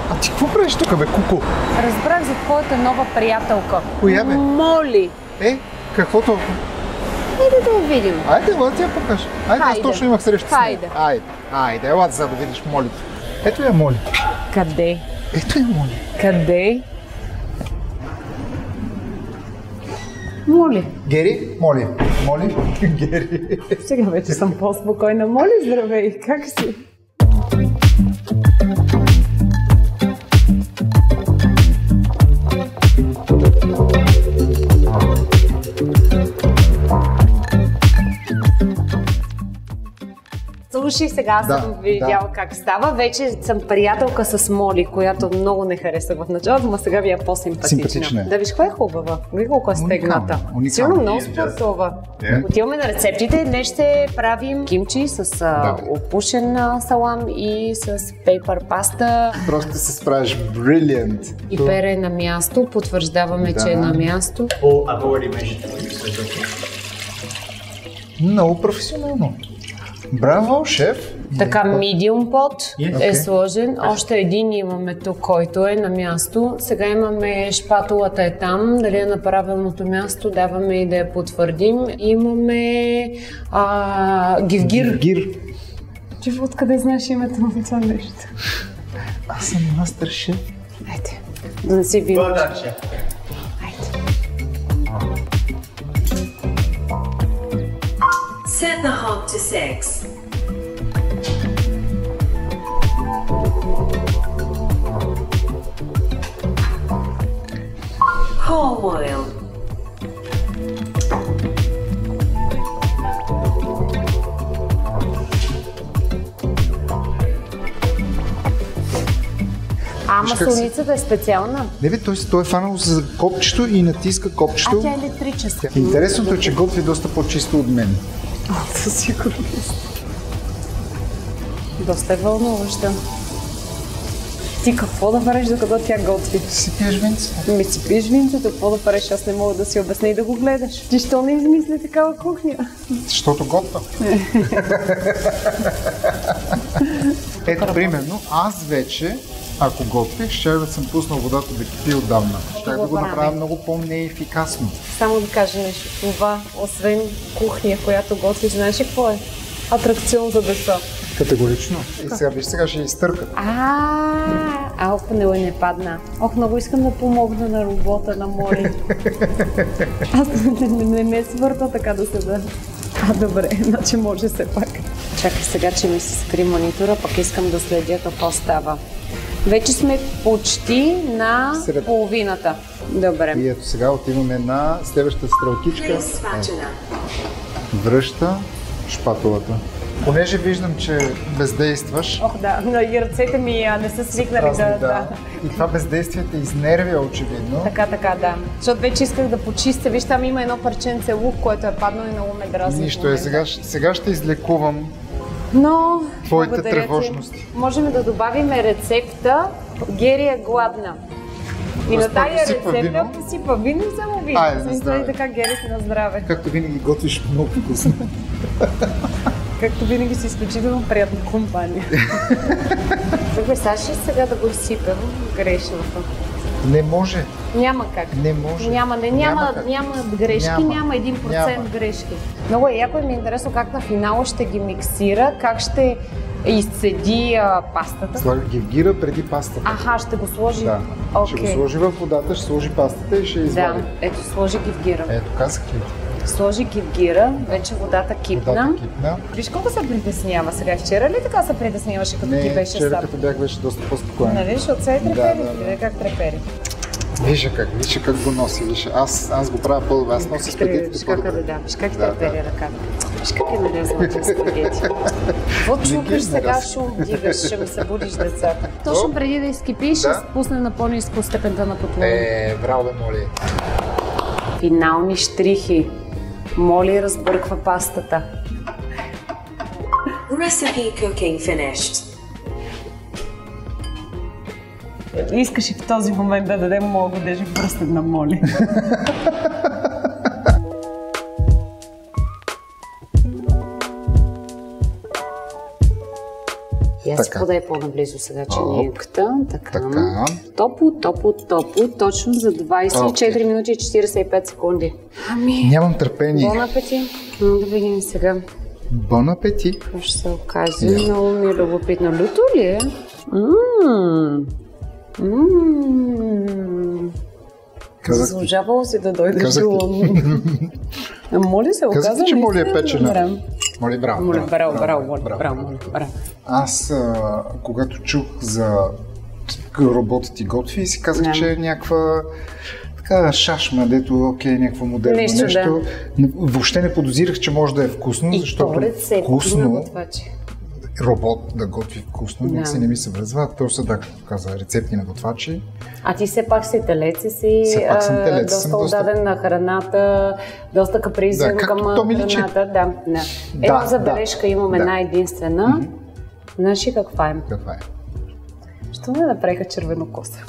А ти какво правиш тук, бе, куко? Разбрах за твоята нова приятелка. Коя, бе? Моли. Какво толкова? Хайде да я видим. Айде, ела ти я покажа. Айде, аз точно имах среща с нея. Хайде. Айде, ела за да видиш Моли. Ето я Моли. Къде? Ето я Моли. Къде? Моли. Гери, Моли. Моли, Гери. Сега вече съм по-спокойна. Моли, здравей, как си? Слушай, сега съм видяла как става. Вече съм приятелка с Моли, която много не харесах в началото, но сега ви е по-симпатична. Да, виж, кой е хубава. Виж колко е стегната. Сигурно много спортова. Отиваме на рецептите. Днес ще правим кимчи с опушен салам и с пейпер паста. Просто се справиш брилиант. И пере на място. Потвърждаваме, че е на място. Много професионално. Браво, шеф! Така, medium pot е сложен. Още един имаме тук, който е на място. Сега имаме шпатулата е там, дали е на правилното място, даваме и да я потвърдим. Имаме гивгир. Ти откъде знаеш името на това нещо? Аз съм мастер шеф. Айде, да не си вино. Set the heart to sex. Palm oil. Масолницата е специална. Не бе, той е фанал за копчето и натиска копчето. Тя е електрическа. Интересното е, че готви доста по-чисто от мен. Със сигурност. Доста е вълнуваща. Ти какво да правиш, докато тя готви? Си пиеш винцето. Ми си пиеш винцето, какво да правиш? Аз не мога да си обясня и да го гледаш. Ти що не измисли такава кухня? Защото готва. Ето, примерно, аз вече, ако готвих, ще да съм пуснал водата да кипи отдавна. Ще да го направя много по-неефикасно. Само да кажа нещо. Това, освен кухня, която готвиш, знаеш ли какво е? Атракцион за деца. Категорично. И сега, виж, сега ще изтъркат. Не падна. Много искам да помогна на робота на Моли. Аз не ме свърта така да се да. Добре, значи може все пак. Чакай сега, че ми се скри монитора, пък искам да следя какво става. Вече сме почти на половината. Добре. И ето сега отиваме на следващата стрелкичка. Връща шпатулата. Понеже виждам, че бездействаш. Да, и ръцете ми не са свикнали да. И това бездействие те изнервя очевидно. Така, да. Защото вече исках да почистя. Виж, там има едно парченце лук, което е паднало и много ме дразни. Нищо е, сега ще излекувам твоите тревожности. Можем да добавим рецепта Гери е гладна. И на тая рецепта посипа вино и само вино. Смисля така, Гери си на здраве. Както винаги готвиш много вкусно. Както винаги си изключително приятна компания. Добре, сега да го изсипем грешното. Не може. Няма как. Не може. Няма грешки, няма 1% грешки. Много е яко и ми е интересно как на финала ще ги миксира, как ще изцеди пастата. Слага гивгира преди пастата. Ще го сложи. Да. Ще го сложи в водата, ще сложи пастата и ще извади. Да, ето сложи гивгира. Ето, казах ли? Сложи гивгира, вече водата кипна. Виж колко се притеснява сега. Вчера ли така се притесняваше, като ти беше сам? Не, вчера като бях беше доста по-спокоен. Нали, защото сега трепери. Как трепери? Виж как го носи. Аз го правя по-добре. Аз нося спагетите по-добре. Виж как трепери ръката. Виж как е налезла в спагети. Какво чукаш сега, шум вдигаш, ще ми събудиш децата. Точно преди да изкипиш, ще спусне на по-ниско степента на потлуване. Браво, Моли. Финални щрихи. Моли разбърква пастата. Recipe cooking finished. Искаш и в този момент да дадем моят годежен пръстен на Моли. И аз си подай по-наблизо сега чиниенката. Така. Топло, точно за 24 минути и 45 секунди. Нямам търпение. Бон апетит. Да видим сега. Бон апетит. Какво ще се окаже? Много ми е любопитно. Люто ли е? Заслужавало си да дойдеш до... Моли се, оказа казах, че Моли е печена. Моли, браво. Аз, когато чух за роботът и готви, си казах, че е някаква така шашма, дето някакво модерно нещо. Въобще не подозирах, че може да е вкусно, защото вкусно робот да готви вкусно, някакси не ми се връзва. То са, както каза, рецепти на готвачи. А ти все пак си телец и си доста отдаден на храната, доста капризен към храната. Ето забележка имам една единствена. Знаеш ли каква е? Що не направиха червенокоса?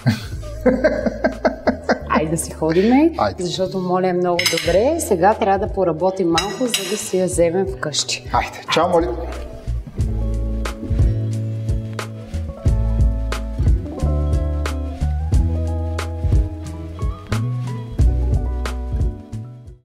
Айде да си ходиме, защото Моли е много добре. Сега трябва да поработим малко, за да си я вземем вкъщи. Айде, чао, Моли!